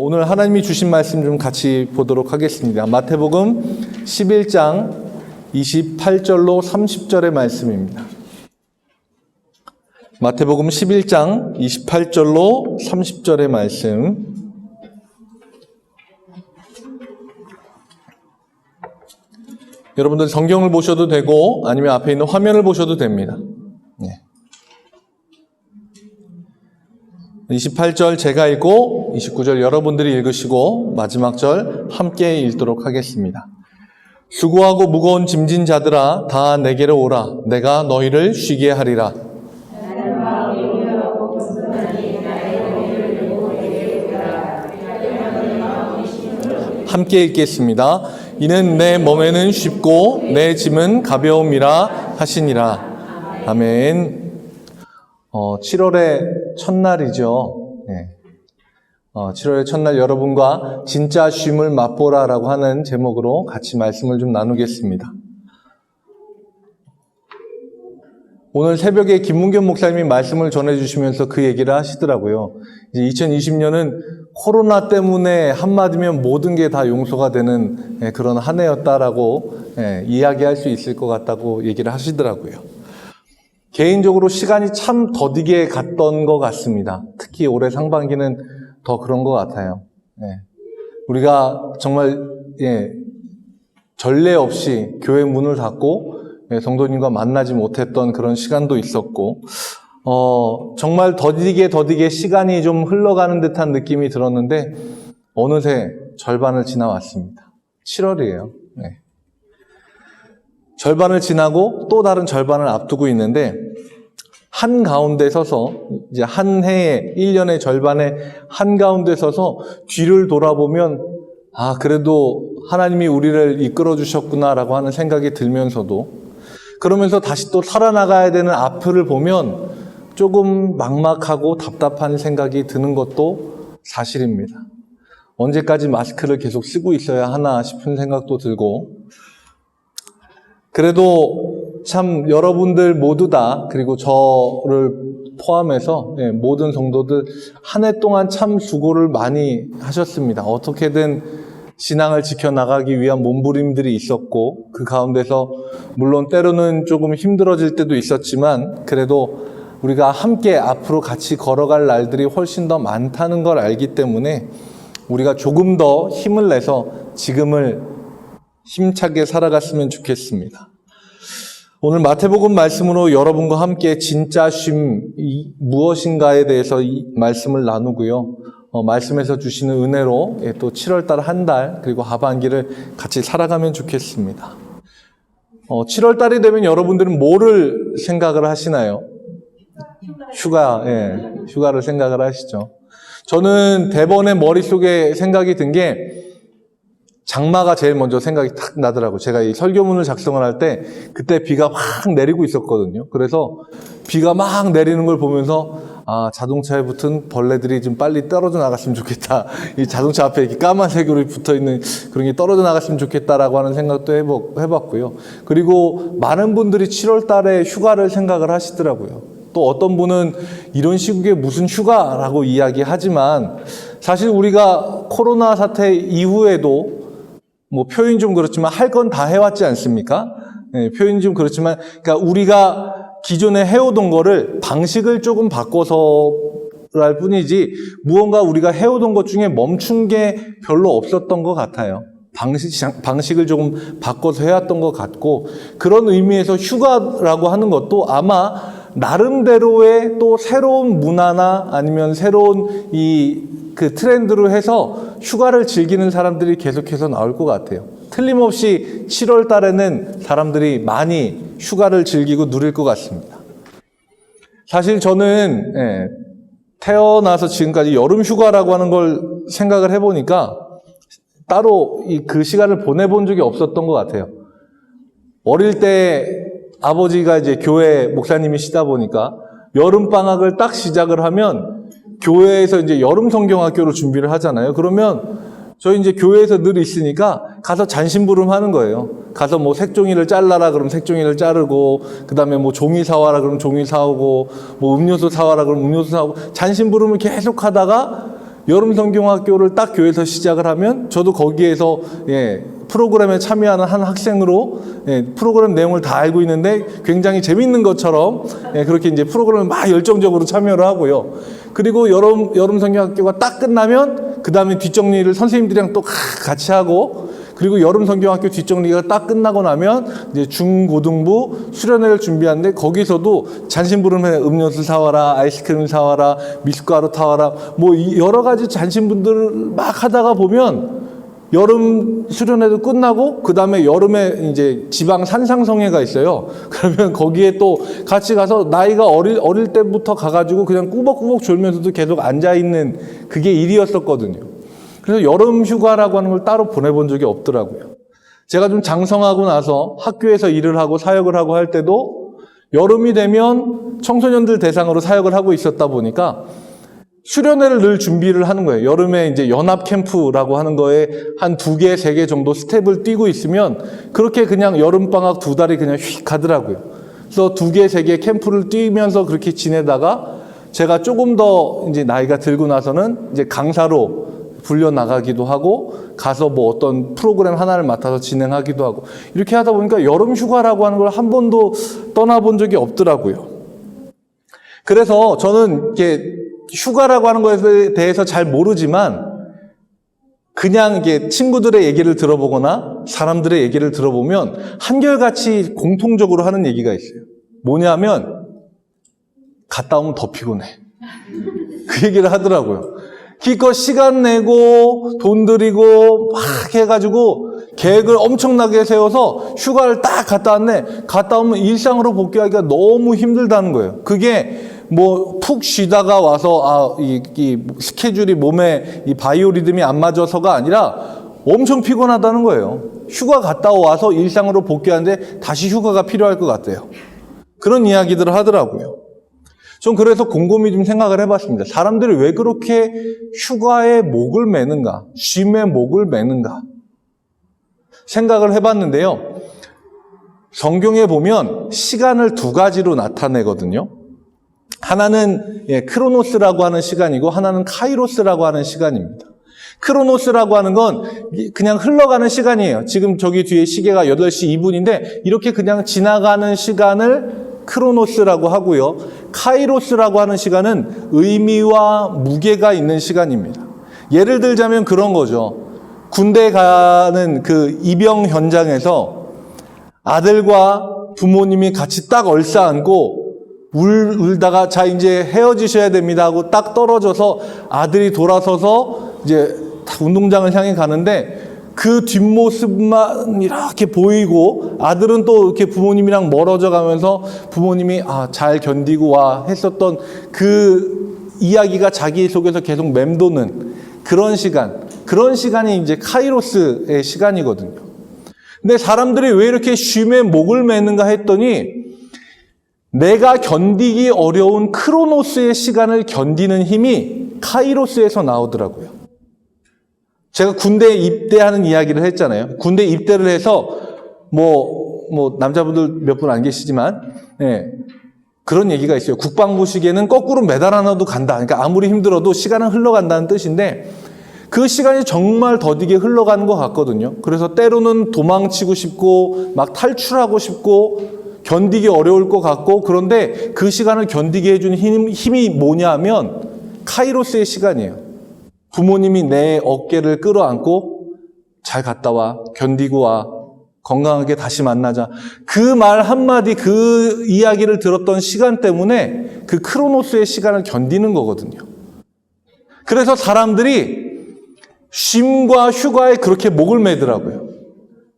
오늘 하나님이 주신 말씀 좀 같이 보도록 하겠습니다. 마태복음 11장 28절로 30절의 말씀입니다. 마태복음 11장 28절로 30절의 말씀. 여러분들 성경을 보셔도 되고 아니면 앞에 있는 화면을 보셔도 됩니다. 28절 제가 읽고 29절 여러분들이 읽으시고 마지막 절 함께 읽도록 하겠습니다. 수고하고 무거운 짐진 자들아 다 내게로 오라. 내가 너희를 쉬게 하리라. 함께 읽겠습니다. 이는 내 몸에는 쉽고 내 짐은 가벼움이라 하시니라. 아멘. 7월의 첫날이죠. 7월의 첫날 여러분과 진짜 쉼을 맛보라라고 하는 제목으로 같이 말씀을 좀 나누겠습니다. 오늘 새벽에 김문겸 목사님이 말씀을 전해주시면서 그 얘기를 하시더라고요. 이제 2020년은 코로나 때문에 한마디면 모든 게 다 용서가 되는 그런 한 해였다라고 이야기할 수 있을 것 같다고 얘기를 하시더라고요. 개인적으로 시간이 참 더디게 갔던 것 같습니다. 특히 올해 상반기는 더 그런 것 같아요. 우리가 정말 전례 없이 교회 문을 닫고 성도님과 만나지 못했던 그런 시간도 있었고 정말 더디게 시간이 좀 흘러가는 듯한 느낌이 들었는데 어느새 절반을 지나왔습니다. 7월이에요. 절반을 지나고 또 다른 절반을 앞두고 있는데 한가운데 서서 이제 한 해의 1년의 절반의 한가운데 서서 뒤를 돌아보면 그래도 하나님이 우리를 이끌어 주셨구나라고 하는 생각이 들면서도 그러면서 다시 또 살아나가야 되는 앞을 보면 조금 막막하고 답답한 생각이 드는 것도 사실입니다. 언제까지 마스크를 계속 쓰고 있어야 하나 싶은 생각도 들고 그래도 참 여러분들 모두 다 그리고 저를 포함해서 모든 성도들 한 해 동안 참 수고를 많이 하셨습니다. 어떻게든 신앙을 지켜나가기 위한 몸부림들이 있었고 그 가운데서 물론 때로는 조금 힘들어질 때도 있었지만 그래도 우리가 함께 앞으로 같이 걸어갈 날들이 훨씬 더 많다는 걸 알기 때문에 우리가 조금 더 힘을 내서 지금을 힘차게 살아갔으면 좋겠습니다. 오늘 마태복음 말씀으로 여러분과 함께 진짜 쉼이 무엇인가에 대해서 이 말씀을 나누고요. 말씀에서 주시는 은혜로 또 7월달 한 달 그리고 하반기를 같이 살아가면 좋겠습니다. 7월달이 되면 여러분들은 뭐를 생각을 하시나요? 휴가를 생각을 하시죠. 저는 대번에 머릿속에 생각이 든 게 장마가 제일 먼저 생각이 탁 나더라고요. 제가 이 설교문을 작성을 할 때 그때 비가 막 내리고 있었거든요. 그래서 비가 막 내리는 걸 보면서 자동차에 붙은 벌레들이 좀 빨리 떨어져 나갔으면 좋겠다. 이 자동차 앞에 이렇게 까만색으로 붙어있는 그런 게 떨어져 나갔으면 좋겠다라고 하는 생각도 해봤고요. 그리고 많은 분들이 7월 달에 휴가를 생각을 하시더라고요. 또 어떤 분은 이런 시국에 무슨 휴가라고 이야기하지만 사실 우리가 코로나 사태 이후에도 표현이 좀 그렇지만 할 건 다 해왔지 않습니까? 표현이 좀 그렇지만 그러니까 우리가 기존에 해오던 거를 방식을 조금 바꿔서 할 뿐이지 무언가 우리가 해오던 것 중에 멈춘 게 별로 없었던 것 같아요. 방식을 조금 바꿔서 해왔던 것 같고 그런 의미에서 휴가라고 하는 것도 아마 나름대로의 또 새로운 문화나 아니면 새로운 그 트렌드로 해서 휴가를 즐기는 사람들이 계속해서 나올 것 같아요. 틀림없이 7월 달에는 사람들이 많이 휴가를 즐기고 누릴 것 같습니다. 사실 저는 태어나서 지금까지 여름 휴가라고 하는 걸 생각을 해보니까 따로 그 시간을 보내본 적이 없었던 것 같아요. 어릴 때 아버지가 이제 교회 목사님이시다 보니까 여름방학을 딱 시작을 하면 교회에서 이제 여름 성경학교로 준비를 하잖아요. 그러면 저희 이제 교회에서 늘 있으니까 가서 잔심부름 하는 거예요. 가서 뭐 색종이를 잘라라 그러면 색종이를 자르고, 그 다음에 뭐 종이 사와라 그러면 종이 사오고, 뭐 음료수 사와라 그러면 음료수 사오고, 잔심부름을 계속 하다가 여름 성경학교를 딱 교회에서 시작을 하면 저도 거기에서 프로그램에 참여하는 한 학생으로 프로그램 내용을 다 알고 있는데 굉장히 재밌는 것처럼 그렇게 이제 프로그램을 막 열정적으로 참여를 하고요. 그리고 여름 성경학교가 딱 끝나면 그 다음에 뒷정리를 선생님들이랑 또 같이 하고, 그리고 여름 성경학교 뒷정리가 딱 끝나고 나면 이제 중고등부 수련회를 준비하는데 거기서도 잔심부름해 음료수 사와라, 아이스크림 사와라, 미숫가루 타와라, 뭐 여러 가지 잔심분들을 막 하다가 보면 여름 수련회도 끝나고 그 다음에 여름에 이제 지방 산상성회가 있어요. 그러면 거기에 또 같이 가서 나이가 어릴 때부터 가가지고 그냥 꾸벅꾸벅 졸면서도 계속 앉아있는 그게 일이었었거든요. 그래서 여름 휴가라고 하는 걸 따로 보내본 적이 없더라고요. 제가 좀 장성하고 나서 학교에서 일을 하고 사역을 하고 할 때도 여름이 되면 청소년들 대상으로 사역을 하고 있었다 보니까 수련회를 늘 준비를 하는 거예요. 여름에 이제 연합 캠프라고 하는 거에 한 2개, 3개 정도 스텝을 뛰고 있으면 그렇게 그냥 여름방학 2달이 그냥 휙 가더라고요. 그래서 2개, 3개 캠프를 뛰면서 그렇게 지내다가 제가 조금 더 이제 나이가 들고 나서는 이제 강사로 불려 나가기도 하고 가서 뭐 어떤 프로그램 하나를 맡아서 진행하기도 하고 이렇게 하다 보니까 여름 휴가라고 하는 걸 한 번도 떠나본 적이 없더라고요. 그래서 저는 이렇게 휴가라고 하는 것에 대해서 잘 모르지만 그냥 이게 친구들의 얘기를 들어보거나 사람들의 얘기를 들어보면 한결같이 공통적으로 하는 얘기가 있어요. 뭐냐면 갔다 오면 더 피곤해. 그 얘기를 하더라고요. 기껏 시간 내고 돈 들이고 막 해가지고 계획을 엄청나게 세워서 휴가를 딱 갔다 왔네. 갔다 오면 일상으로 복귀하기가 너무 힘들다는 거예요. 그게 뭐 푹 쉬다가 와서 이 스케줄이 몸에 이 바이오 리듬이 안 맞아서가 아니라 엄청 피곤하다는 거예요. 휴가 갔다 와서 일상으로 복귀하는데 다시 휴가가 필요할 것 같아요. 그런 이야기들을 하더라고요. 전 그래서 곰곰이 좀 생각을 해봤습니다. 사람들이 왜 그렇게 휴가에 목을 매는가, 쉼에 목을 매는가 생각을 해봤는데요. 성경에 보면 시간을 2가지로 나타내거든요. 하나는 크로노스라고 하는 시간이고 하나는 카이로스라고 하는 시간입니다. 크로노스라고 하는 건 그냥 흘러가는 시간이에요. 지금 저기 뒤에 시계가 8시 2분인데 이렇게 그냥 지나가는 시간을 크로노스라고 하고요. 카이로스라고 하는 시간은 의미와 무게가 있는 시간입니다. 예를 들자면 그런 거죠. 군대 가는 그 입영 현장에서 아들과 부모님이 같이 딱 얼싸안고 울다가 자 이제 헤어지셔야 됩니다 하고 딱 떨어져서 아들이 돌아서서 이제 운동장을 향해 가는데 그 뒷모습만 이렇게 보이고 아들은 또 이렇게 부모님이랑 멀어져 가면서 부모님이 잘 견디고 와 했었던 그 이야기가 자기 속에서 계속 맴도는 그런 시간이 이제 카이로스의 시간이거든요. 근데 사람들이 왜 이렇게 쉼에 목을 매는가 했더니 내가 견디기 어려운 크로노스의 시간을 견디는 힘이 카이로스에서 나오더라고요. 제가 군대에 입대하는 이야기를 했잖아요. 군대 입대를 해서 뭐 남자분들 몇 분 안 계시지만 그런 얘기가 있어요. 국방부 시계는 거꾸로 매달 하나도 간다. 그러니까 아무리 힘들어도 시간은 흘러간다는 뜻인데 그 시간이 정말 더디게 흘러가는 것 같거든요. 그래서 때로는 도망치고 싶고 막 탈출하고 싶고 견디기 어려울 것 같고 그런데 그 시간을 견디게 해주는 힘이 뭐냐면 카이로스의 시간이에요. 부모님이 내 어깨를 끌어안고 잘 갔다 와, 견디고 와, 건강하게 다시 만나자. 그 말 한마디, 그 이야기를 들었던 시간 때문에 그 크로노스의 시간을 견디는 거거든요. 그래서 사람들이 쉼과 휴가에 그렇게 목을 매더라고요.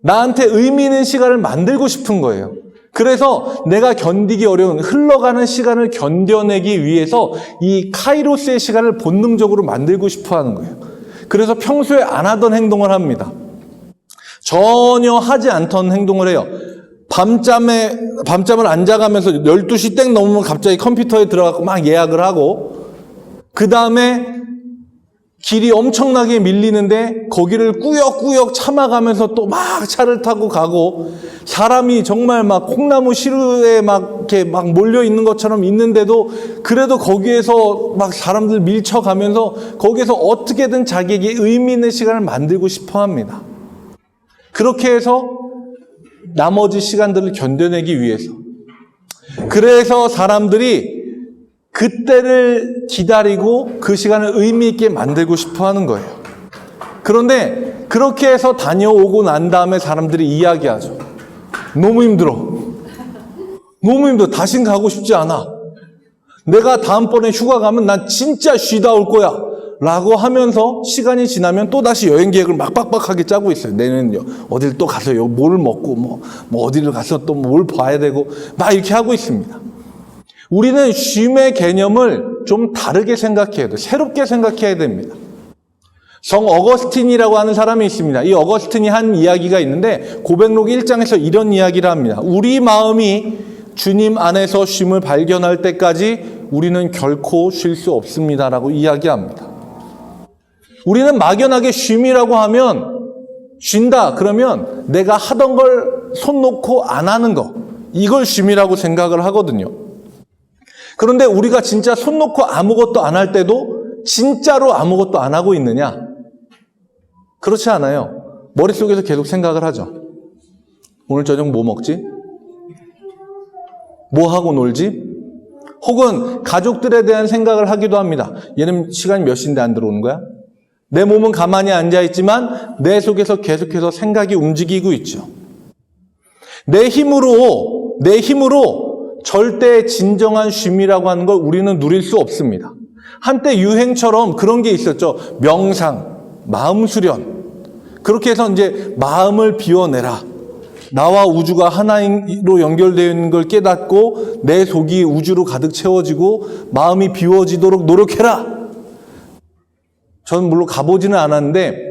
나한테 의미 있는 시간을 만들고 싶은 거예요. 그래서 내가 견디기 어려운 흘러가는 시간을 견뎌내기 위해서 이 카이로스의 시간을 본능적으로 만들고 싶어 하는 거예요. 그래서 평소에 안 하던 행동을 합니다. 전혀 하지 않던 행동을 해요. 밤잠을 안 자가면서 12시 땡 넘으면 갑자기 컴퓨터에 들어가고 막 예약을 하고 그 다음에 길이 엄청나게 밀리는데 거기를 꾸역꾸역 참아가면서 또 막 차를 타고 가고, 사람이 정말 막 콩나무 시루에 막 이렇게 막 몰려 있는 것처럼 있는데도 그래도 거기에서 막 사람들 밀쳐가면서 거기에서 어떻게든 자기에게 의미 있는 시간을 만들고 싶어 합니다. 그렇게 해서 나머지 시간들을 견뎌내기 위해서. 그래서 사람들이 그때를 기다리고 그 시간을 의미 있게 만들고 싶어 하는 거예요. 그런데 그렇게 해서 다녀오고 난 다음에 사람들이 이야기하죠. 너무 힘들어. 너무 힘들어. 다신 가고 싶지 않아. 내가 다음번에 휴가 가면 난 진짜 쉬다 올 거야. 라고 하면서 시간이 지나면 또 다시 여행 계획을 막 빡빡하게 짜고 있어요. 내년에 어딜 또 가서 뭘 먹고 뭐 어디를 가서 또 뭘 봐야 되고 막 이렇게 하고 있습니다. 우리는 쉼의 개념을 좀 다르게 생각해야 돼요. 새롭게 생각해야 됩니다. 성 어거스틴이라고 하는 사람이 있습니다. 이 어거스틴이 한 이야기가 있는데 고백록 1장에서 이런 이야기를 합니다. 우리 마음이 주님 안에서 쉼을 발견할 때까지 우리는 결코 쉴 수 없습니다라고 이야기합니다. 우리는 막연하게 쉼이라고 하면 쉰다 그러면 내가 하던 걸 손 놓고 안 하는 거, 이걸 쉼이라고 생각을 하거든요. 그런데 우리가 진짜 손 놓고 아무것도 안 할 때도 진짜로 아무것도 안 하고 있느냐? 그렇지 않아요. 머릿속에서 계속 생각을 하죠. 오늘 저녁 뭐 먹지? 뭐 하고 놀지? 혹은 가족들에 대한 생각을 하기도 합니다. 얘는 시간이 몇 시인데 안 들어오는 거야? 내 몸은 가만히 앉아있지만 내 속에서 계속해서 생각이 움직이고 있죠. 내 힘으로 절대 진정한 쉼이라고 하는 걸 우리는 누릴 수 없습니다. 한때 유행처럼 그런 게 있었죠. 명상, 마음 수련. 그렇게 해서 이제 마음을 비워내라. 나와 우주가 하나로 연결되어 있는 걸 깨닫고 내 속이 우주로 가득 채워지고 마음이 비워지도록 노력해라. 저는 물론 가보지는 않았는데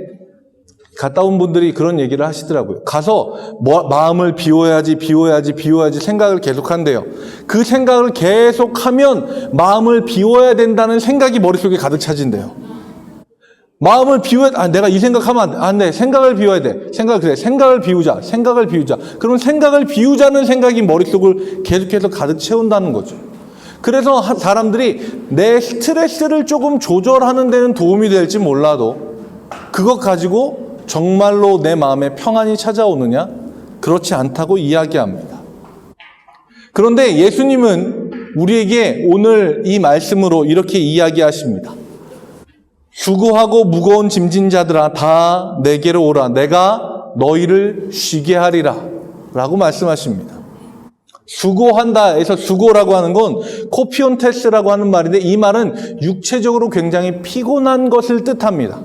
갔다 온 분들이 그런 얘기를 하시더라고요. 가서 마음을 비워야지 생각을 계속한대요. 그 생각을 계속하면 마음을 비워야 된다는 생각이 머릿속에 가득 차진대요. 마음을 내가 이 생각하면 안 돼. 생각을 비워야 돼. 생각을 비우자. 그러면 생각을 비우자는 생각이 머릿속을 계속해서 가득 채운다는 거죠. 그래서 사람들이 내 스트레스를 조금 조절하는 데는 도움이 될지 몰라도 그것 가지고 정말로 내 마음에 평안이 찾아오느냐? 그렇지 않다고 이야기합니다. 그런데 예수님은 우리에게 오늘 이 말씀으로 이렇게 이야기하십니다. 수고하고 무거운 짐진 자들아 다 내게로 오라. 내가 너희를 쉬게 하리라. 라고 말씀하십니다. 수고한다에서 수고라고 하는 건 코피온테스라고 하는 말인데 이 말은 육체적으로 굉장히 피곤한 것을 뜻합니다.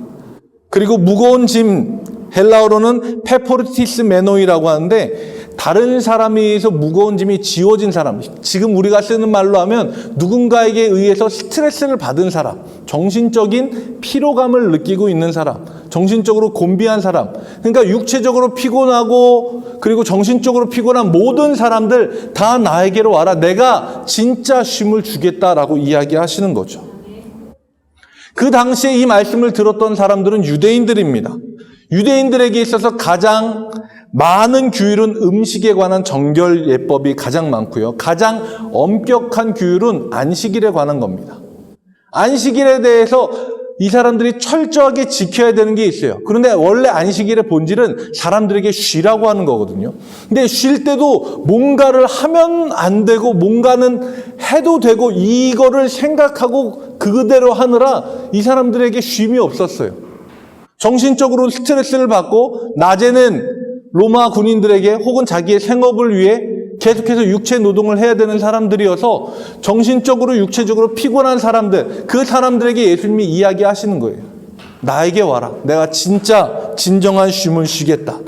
그리고 무거운 짐, 헬라어로는 페포르티스 메노이라고 하는데 다른 사람에 의해서 무거운 짐이 지워진 사람, 지금 우리가 쓰는 말로 하면 누군가에게 의해서 스트레스를 받은 사람, 정신적인 피로감을 느끼고 있는 사람, 정신적으로 곤비한 사람, 그러니까 육체적으로 피곤하고 그리고 정신적으로 피곤한 모든 사람들 다 나에게로 와라. 내가 진짜 쉼을 주겠다라고 이야기하시는 거죠. 그 당시에 이 말씀을 들었던 사람들은 유대인들입니다. 유대인들에게 있어서 가장 많은 규율은 음식에 관한 정결 예법이 가장 많고요. 가장 엄격한 규율은 안식일에 관한 겁니다. 안식일에 대해서 이 사람들이 철저하게 지켜야 되는 게 있어요. 그런데 원래 안식일의 본질은 사람들에게 쉬라고 하는 거거든요. 근데 쉴 때도 뭔가를 하면 안 되고 뭔가는 해도 되고 이거를 생각하고 그대로 하느라 이 사람들에게 쉼이 없었어요. 정신적으로 스트레스를 받고 낮에는 로마 군인들에게 혹은 자기의 생업을 위해 계속해서 육체 노동을 해야 되는 사람들이어서 정신적으로 육체적으로 피곤한 사람들, 그 사람들에게 예수님이 이야기하시는 거예요. 나에게 와라. 내가 진정한 쉼을 쉬겠다.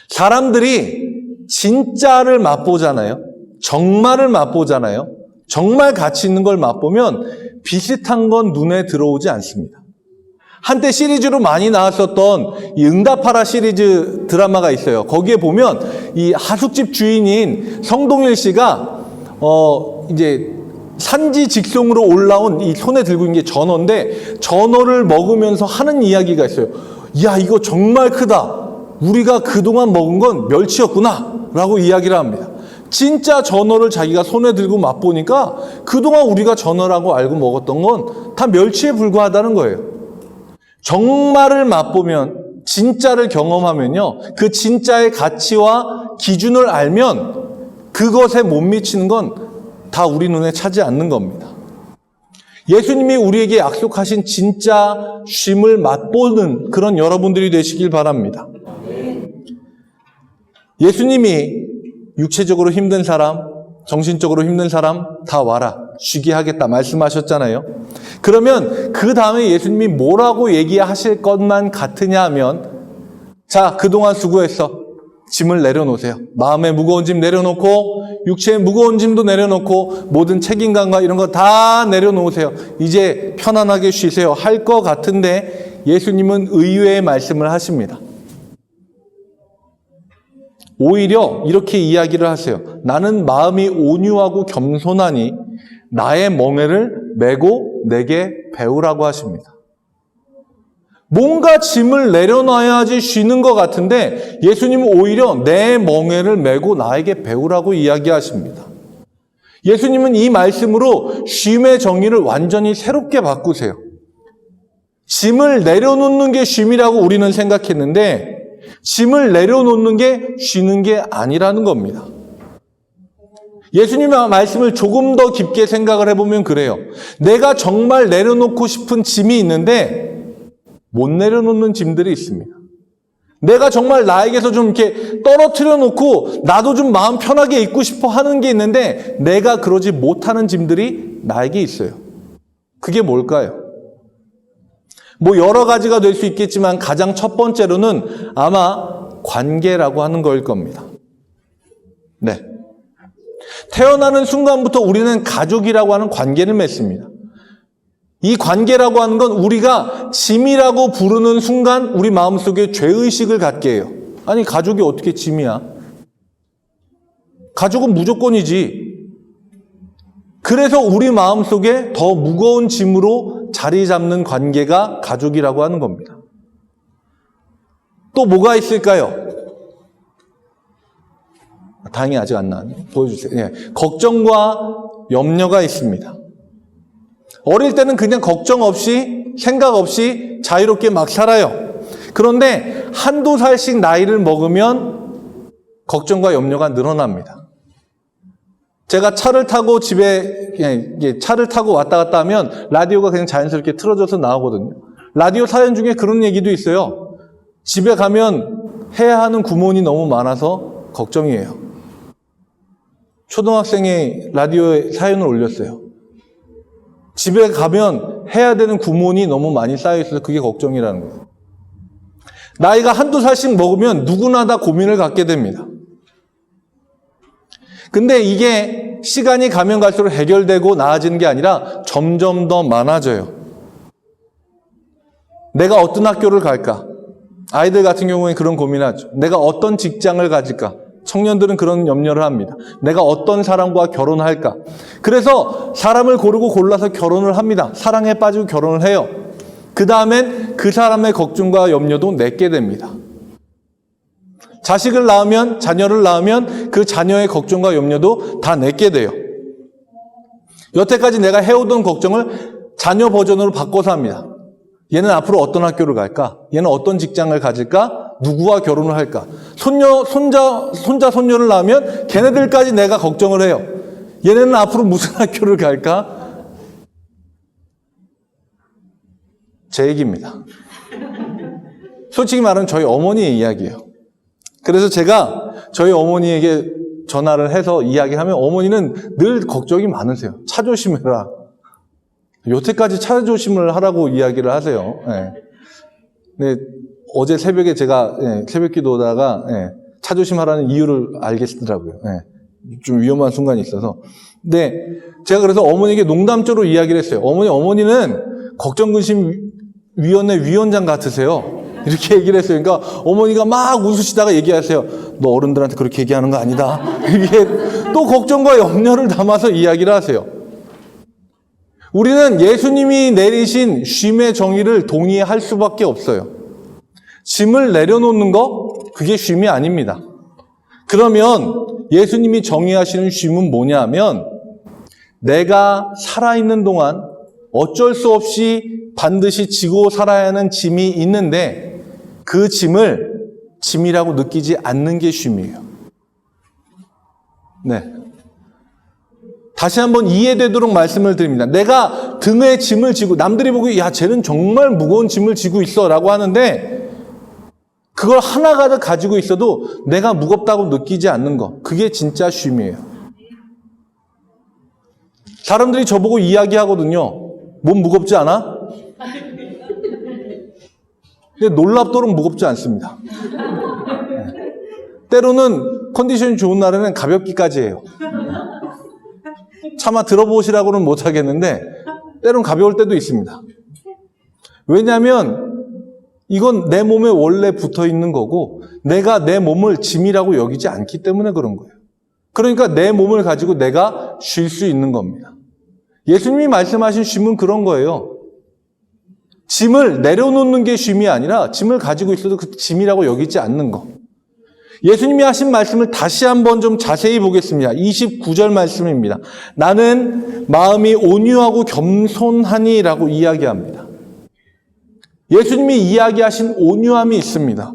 사람들이 진짜를 맛보잖아요. 정말을 맛보잖아요. 정말 가치 있는 걸 맛보면 비슷한 건 눈에 들어오지 않습니다. 한때 시리즈로 많이 나왔었던 이 응답하라 시리즈 드라마가 있어요. 거기에 보면 이 하숙집 주인인 성동일 씨가 이제 산지 직송으로 올라온 이 손에 들고 있는 게 전어인데 전어를 먹으면서 하는 이야기가 있어요. 야, 이거 정말 크다. 우리가 그동안 먹은 건 멸치였구나 라고 이야기를 합니다. 진짜 전어를 자기가 손에 들고 맛보니까 그동안 우리가 전어라고 알고 먹었던 건 다 멸치에 불과하다는 거예요. 정말을 맛보면, 진짜를 경험하면요, 그 진짜의 가치와 기준을 알면 그것에 못 미치는 건 다 우리 눈에 차지 않는 겁니다. 예수님이 우리에게 약속하신 진짜 쉼을 맛보는 그런 여러분들이 되시길 바랍니다. 예수님이 육체적으로 힘든 사람, 정신적으로 힘든 사람 다 와라, 쉬게 하겠다 말씀하셨잖아요. 그러면 그 다음에 예수님이 뭐라고 얘기하실 것만 같으냐 하면, 자, 그동안 수고했어. 짐을 내려놓으세요. 마음의 무거운 짐 내려놓고 육체의 무거운 짐도 내려놓고 모든 책임감과 이런 거 다 내려놓으세요. 이제 편안하게 쉬세요. 할 것 같은데 예수님은 의외의 말씀을 하십니다. 오히려 이렇게 이야기를 하세요. 나는 마음이 온유하고 겸손하니 나의 멍에를 메고 내게 배우라고 하십니다. 뭔가 짐을 내려놔야지 쉬는 것 같은데 예수님은 오히려 내 멍에를 메고 나에게 배우라고 이야기하십니다. 예수님은 이 말씀으로 쉼의 정의를 완전히 새롭게 바꾸세요. 짐을 내려놓는 게 쉼이라고 우리는 생각했는데 짐을 내려놓는 게 쉬는 게 아니라는 겁니다. 예수님의 말씀을 조금 더 깊게 생각을 해보면 그래요. 내가 정말 내려놓고 싶은 짐이 있는데 못 내려놓는 짐들이 있습니다. 내가 정말 나에게서 좀 이렇게 떨어뜨려 놓고 나도 좀 마음 편하게 있고 싶어 하는 게 있는데 내가 그러지 못하는 짐들이 나에게 있어요. 그게 뭘까요? 뭐 여러 가지가 될 수 있겠지만 가장 첫 번째로는 아마 관계라고 하는 거일 겁니다. 네. 태어나는 순간부터 우리는 가족이라고 하는 관계를 맺습니다. 이 관계라고 하는 건 우리가 짐이라고 부르는 순간 우리 마음속에 죄의식을 갖게 해요. 아니, 가족이 어떻게 짐이야? 가족은 무조건이지. 그래서 우리 마음속에 더 무거운 짐으로 자리 잡는 관계가 가족이라고 하는 겁니다. 또 뭐가 있을까요? 다행히 아직 안 나왔네요. 보여주세요. 네. 걱정과 염려가 있습니다. 어릴 때는 그냥 걱정 없이 생각 없이 자유롭게 막 살아요. 그런데 한두 살씩 나이를 먹으면 걱정과 염려가 늘어납니다. 제가 차를 타고 집에 차를 타고 왔다 갔다 하면 라디오가 그냥 자연스럽게 틀어져서 나오거든요. 라디오 사연 중에 그런 얘기도 있어요. 집에 가면 해야 하는 구몬이 너무 많아서 걱정이에요. 초등학생이 라디오에 사연을 올렸어요. 집에 가면 해야 되는 구몬이 너무 많이 쌓여 있어서 그게 걱정이라는 거예요. 나이가 한두 살씩 먹으면 누구나 다 고민을 갖게 됩니다. 근데 이게 시간이 가면 갈수록 해결되고 나아지는 게 아니라 점점 더 많아져요. 내가 어떤 학교를 갈까? 아이들 같은 경우에 그런 고민을 하죠. 내가 어떤 직장을 가질까? 청년들은 그런 염려를 합니다. 내가 어떤 사람과 결혼할까? 그래서 사람을 고르고 골라서 결혼을 합니다. 사랑에 빠지고 결혼을 해요. 그 다음엔 그 사람의 걱정과 염려도 내게 됩니다. 자식을 낳으면, 자녀를 낳으면 그 자녀의 걱정과 염려도 다 내게 돼요. 여태까지 내가 해오던 걱정을 자녀 버전으로 바꿔서 합니다. 얘는 앞으로 어떤 학교를 갈까? 얘는 어떤 직장을 가질까? 누구와 결혼을 할까? 손자, 손녀를 낳으면 걔네들까지 내가 걱정을 해요. 얘네는 앞으로 무슨 학교를 갈까? 제 얘기입니다. 솔직히 말하면 저희 어머니의 이야기예요. 그래서 제가 저희 어머니에게 전화를 해서 이야기하면 어머니는 늘 걱정이 많으세요. 차 조심해라. 여태까지 차 조심을 하라고 이야기를 하세요. 네. 네, 어제 새벽에 제가 새벽 기도하다가 차 조심하라는 이유를 알겠더라고요. 좀 위험한 순간이 있어서. 근데 제가 그래서 어머니에게 농담적으로 이야기를 했어요. 어머니는 걱정근심위원회 위원장 같으세요. 이렇게 얘기를 했어요. 그러니까 어머니가 막 웃으시다가 얘기하세요. 너 어른들한테 그렇게 얘기하는 거 아니다. 이게 또 걱정과 염려를 담아서 이야기를 하세요. 우리는 예수님이 내리신 쉼의 정의를 동의할 수밖에 없어요. 짐을 내려놓는 거, 그게 쉼이 아닙니다. 그러면 예수님이 정의하시는 쉼은 뭐냐 하면 내가 살아있는 동안 어쩔 수 없이 반드시 지고 살아야 하는 짐이 있는데 그 짐을 짐이라고 느끼지 않는 게 쉼이에요. 네. 다시 한번 이해되도록 말씀을 드립니다. 내가 등에 짐을 지고 남들이 보기 야 쟤는 정말 무거운 짐을 지고 있어 라고 하는데 그걸 하나가득 가지고 있어도 내가 무겁다고 느끼지 않는 거, 그게 진짜 쉼이에요. 사람들이 저보고 이야기하거든요. 몸 무겁지 않아? 근데 놀랍도록 무겁지 않습니다. 때로는 컨디션이 좋은 날에는 가볍기까지 해요. 차마 들어보시라고는 못하겠는데 때로는 가벼울 때도 있습니다. 왜냐하면 이건 내 몸에 원래 붙어 있는 거고 내가 내 몸을 짐이라고 여기지 않기 때문에 그런 거예요. 그러니까 내 몸을 가지고 내가 쉴 수 있는 겁니다. 예수님이 말씀하신 쉼은 그런 거예요. 짐을 내려놓는 게 쉼이 아니라 짐을 가지고 있어도 그 짐이라고 여기지 않는 거. 예수님이 하신 말씀을 다시 한번 좀 자세히 보겠습니다. 29절 말씀입니다. 나는 마음이 온유하고 겸손하니라고 이야기합니다. 예수님이 이야기하신 온유함이 있습니다.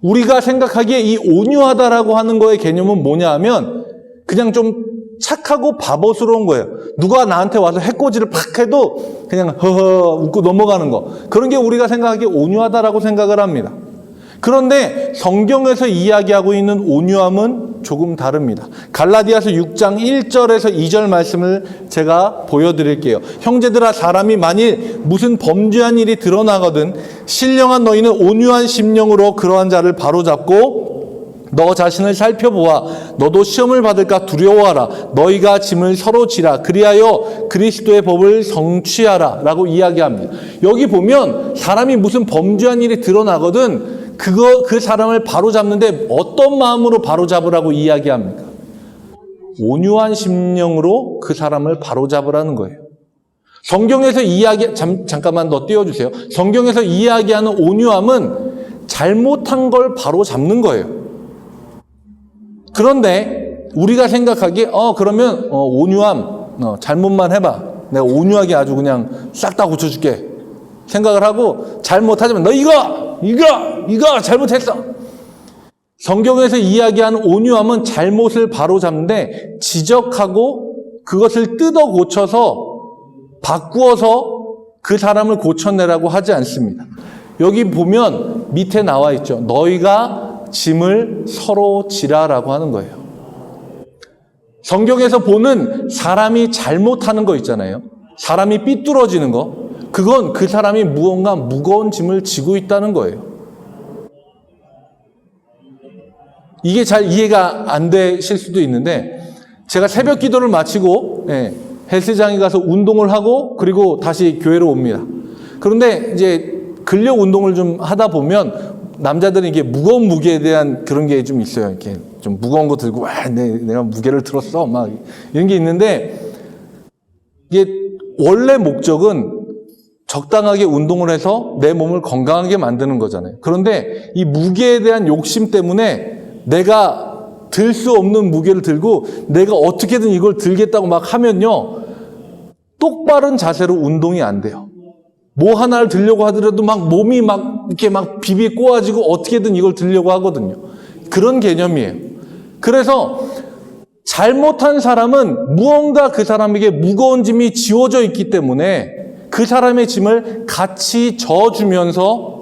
우리가 생각하기에 이 온유하다라고 하는 거의 개념은 뭐냐 하면 그냥 좀 착하고 바보스러운 거예요. 누가 나한테 와서 해코지를 팍 해도 그냥 허허 웃고 넘어가는 거. 그런 게 우리가 생각하기에 온유하다라고 생각을 합니다. 그런데 성경에서 이야기하고 있는 온유함은 조금 다릅니다. 갈라디아서 6장 1절에서 2절 말씀을 제가 보여드릴게요. 형제들아 사람이 만일 무슨 범죄한 일이 드러나거든 신령한 너희는 온유한 심령으로 그러한 자를 바로잡고 너 자신을 살펴보아 너도 시험을 받을까 두려워하라. 너희가 짐을 서로 지라. 그리하여 그리스도의 법을 성취하라 라고 이야기합니다. 여기 보면 사람이 무슨 범죄한 일이 드러나거든 그 사람을 바로잡는데 어떤 마음으로 바로잡으라고 이야기합니까? 온유한 심령으로 그 사람을 바로잡으라는 거예요. 성경에서 잠깐만 더 띄워주세요. 성경에서 이야기하는 온유함은 잘못한 걸 바로잡는 거예요. 그런데 우리가 생각하기에 그러면 온유함 잘못만 해봐. 내가 온유하게 아주 그냥 싹 다 고쳐줄게. 생각을 하고 잘못하지만 너 이거 잘못했어. 성경에서 이야기하는 온유함은 잘못을 바로잡는데 지적하고 그것을 뜯어 고쳐서 바꾸어서 그 사람을 고쳐내라고 하지 않습니다. 여기 보면 밑에 나와 있죠. 너희가 짐을 서로 지라라고 하는 거예요. 성경에서 보는 사람이 잘못하는 거 있잖아요. 사람이 삐뚤어지는 거. 그건 그 사람이 무언가 무거운 짐을 지고 있다는 거예요. 이게 잘 이해가 안 되실 수도 있는데 제가 새벽 기도를 마치고 헬스장에 가서 운동을 하고 그리고 다시 교회로 옵니다. 그런데 이제 근력 운동을 좀 하다 보면 남자들은 이게 무거운 무게에 대한 그런 게 좀 있어요. 이렇게 좀 무거운 거 들고 내가 무게를 들었어 막 이런 게 있는데 이게 원래 목적은 적당하게 운동을 해서 내 몸을 건강하게 만드는 거잖아요. 그런데 이 무게에 대한 욕심 때문에 내가 들 수 없는 무게를 들고 내가 어떻게든 이걸 들겠다고 막 하면요. 똑바른 자세로 운동이 안 돼요. 뭐 하나를 들려고 하더라도 막 몸이 막 이렇게 막 비비 꼬아지고 어떻게든 이걸 들려고 하거든요. 그런 개념이에요. 그래서 잘못한 사람은 무언가 그 사람에게 무거운 짐이 지워져 있기 때문에 그 사람의 짐을 같이 져주면서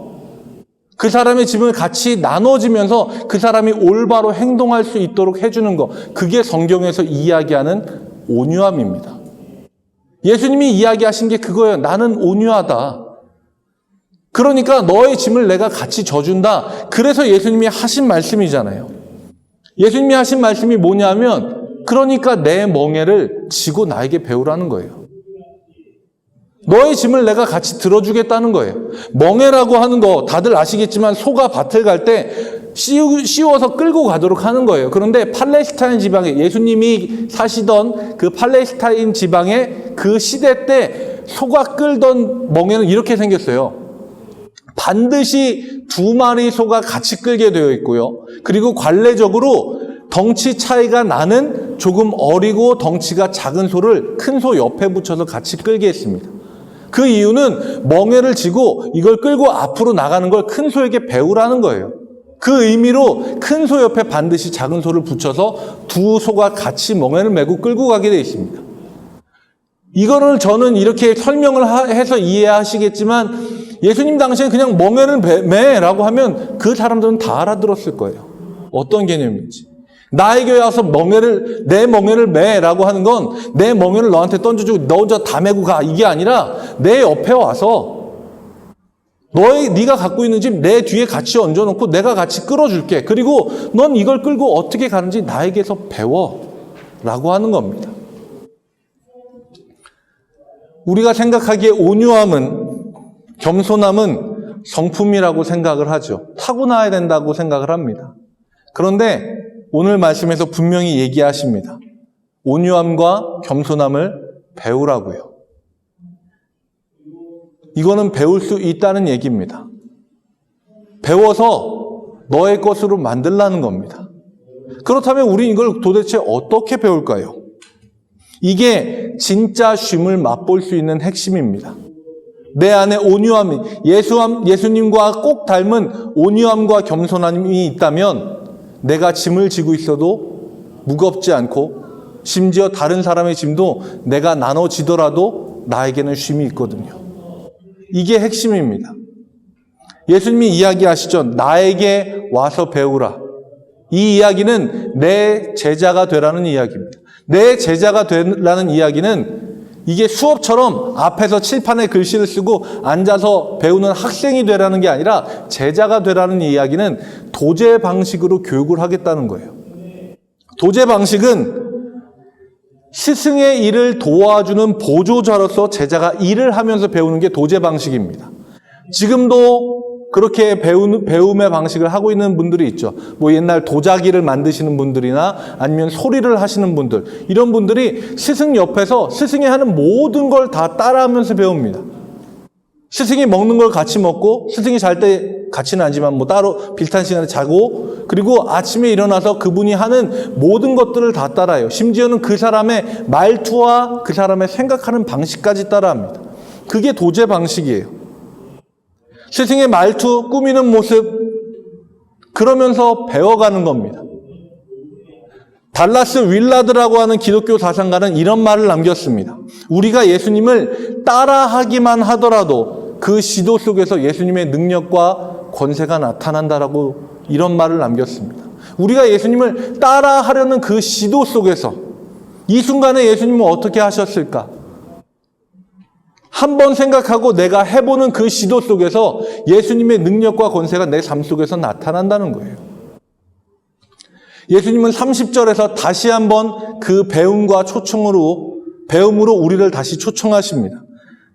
그 사람의 짐을 같이 나눠지면서 그 사람이 올바로 행동할 수 있도록 해주는 것. 그게 성경에서 이야기하는 온유함입니다. 예수님이 이야기하신 게 그거예요. 나는 온유하다. 그러니까 너의 짐을 내가 같이 져준다. 그래서 예수님이 하신 말씀이잖아요. 예수님이 하신 말씀이 뭐냐면 그러니까 내 멍에를 지고 나에게 배우라는 거예요. 너의 짐을 내가 같이 들어주겠다는 거예요. 멍에라고 하는 거 다들 아시겠지만 소가 밭을 갈 때 씌워서 끌고 가도록 하는 거예요. 그런데 팔레스타인 지방에 예수님이 사시던 그 팔레스타인 지방에 그 시대 때 소가 끌던 멍에는 이렇게 생겼어요. 반드시 2마리 소가 같이 끌게 되어 있고요. 그리고 관례적으로 덩치 차이가 나는 조금 어리고 덩치가 작은 소를 큰 소 옆에 붙여서 같이 끌게 했습니다. 그 이유는 멍에를 지고 이걸 끌고 앞으로 나가는 걸 큰 소에게 배우라는 거예요. 그 의미로 큰 소 옆에 반드시 작은 소를 붙여서 2 소가 같이 멍에를 메고 끌고 가게 되어 있습니다. 이거를 저는 이렇게 설명을 해서 이해하시겠지만 예수님 당시에 그냥 멍에를 매라고 하면 그 사람들은 다 알아들었을 거예요. 어떤 개념인지. 나에게 와서 내 멍에를 매라고 하는 건 내 멍에를 너한테 던져주고 너 혼자 다 메고 가 이게 아니라 내 옆에 와서 네가 갖고 있는 집 내 뒤에 같이 얹어놓고 내가 같이 끌어줄게. 그리고 넌 이걸 끌고 어떻게 가는지 나에게서 배워라고 하는 겁니다. 우리가 생각하기에 온유함은, 겸손함은 성품이라고 생각을 하죠. 타고나야 된다고 생각을 합니다. 그런데 오늘 말씀에서 분명히 얘기하십니다. 온유함과 겸손함을 배우라고요. 이거는 배울 수 있다는 얘기입니다. 배워서 너의 것으로 만들라는 겁니다. 그렇다면 우리 이걸 도대체 어떻게 배울까요? 이게 진짜 쉼을 맛볼 수 있는 핵심입니다. 내 안에 온유함이, 예수님과 꼭 닮은 온유함과 겸손함이 있다면 내가 짐을 지고 있어도 무겁지 않고 심지어 다른 사람의 짐도 내가 나눠지더라도 나에게는 쉼이 있거든요. 이게 핵심입니다. 예수님이 이야기하시죠. 나에게 와서 배우라. 이 이야기는 내 제자가 되라는 이야기입니다. 내 제자가 되라는 이야기는 이게 수업처럼 앞에서 칠판에 글씨를 쓰고 앉아서 배우는 학생이 되라는 게 아니라 제자가 되라는 이야기는 도제 방식으로 교육을 하겠다는 거예요. 도제 방식은 스승의 일을 도와주는 보조자로서 제자가 일을 하면서 배우는 게 도제 방식입니다. 지금도 그렇게 배움의 방식을 하고 있는 분들이 있죠. 뭐 옛날 도자기를 만드시는 분들이나 아니면 소리를 하시는 분들, 이런 분들이 스승 옆에서 스승이 하는 모든 걸 다 따라하면서 배웁니다. 스승이 먹는 걸 같이 먹고, 스승이 잘 때 같이는 아니지만 뭐 따로 비슷한 시간에 자고, 그리고 아침에 일어나서 그분이 하는 모든 것들을 다 따라해요. 심지어는 그 사람의 말투와 그 사람의 생각하는 방식까지 따라합니다. 그게 도제 방식이에요. 스승의 말투, 꾸미는 모습, 그러면서 배워가는 겁니다. 달라스 윌라드라고 하는 기독교 사상가는 이런 말을 남겼습니다. 우리가 예수님을 따라하기만 하더라도 그 시도 속에서 예수님의 능력과 권세가 나타난다라고 이런 말을 남겼습니다. 우리가 예수님을 따라하려는 그 시도 속에서 이 순간에 예수님은 어떻게 하셨을까? 한번 생각하고 내가 해보는 그 시도 속에서 예수님의 능력과 권세가 내 삶 속에서 나타난다는 거예요. 예수님은 30절에서 다시 한번 그 배움과 배움으로 우리를 다시 초청하십니다.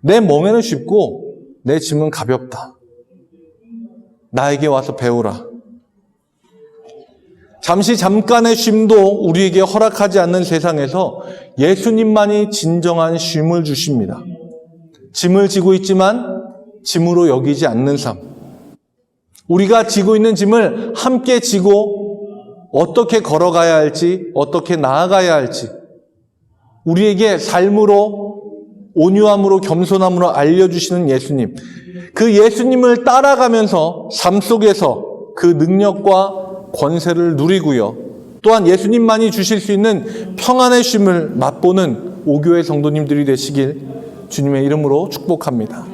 내 멍에는 쉽고 내 짐은 가볍다. 나에게 와서 배우라. 잠깐의 쉼도 우리에게 허락하지 않는 세상에서 예수님만이 진정한 쉼을 주십니다. 짐을 지고 있지만 짐으로 여기지 않는 삶. 우리가 지고 있는 짐을 함께 지고 어떻게 걸어가야 할지, 어떻게 나아가야 할지 우리에게 삶으로, 온유함으로, 겸손함으로 알려주시는 예수님. 그 예수님을 따라가면서 삶 속에서 그 능력과 권세를 누리고요. 또한 예수님만이 주실 수 있는 평안의 쉼을 맛보는 오교회 성도님들이 되시길 주님의 이름으로 축복합니다.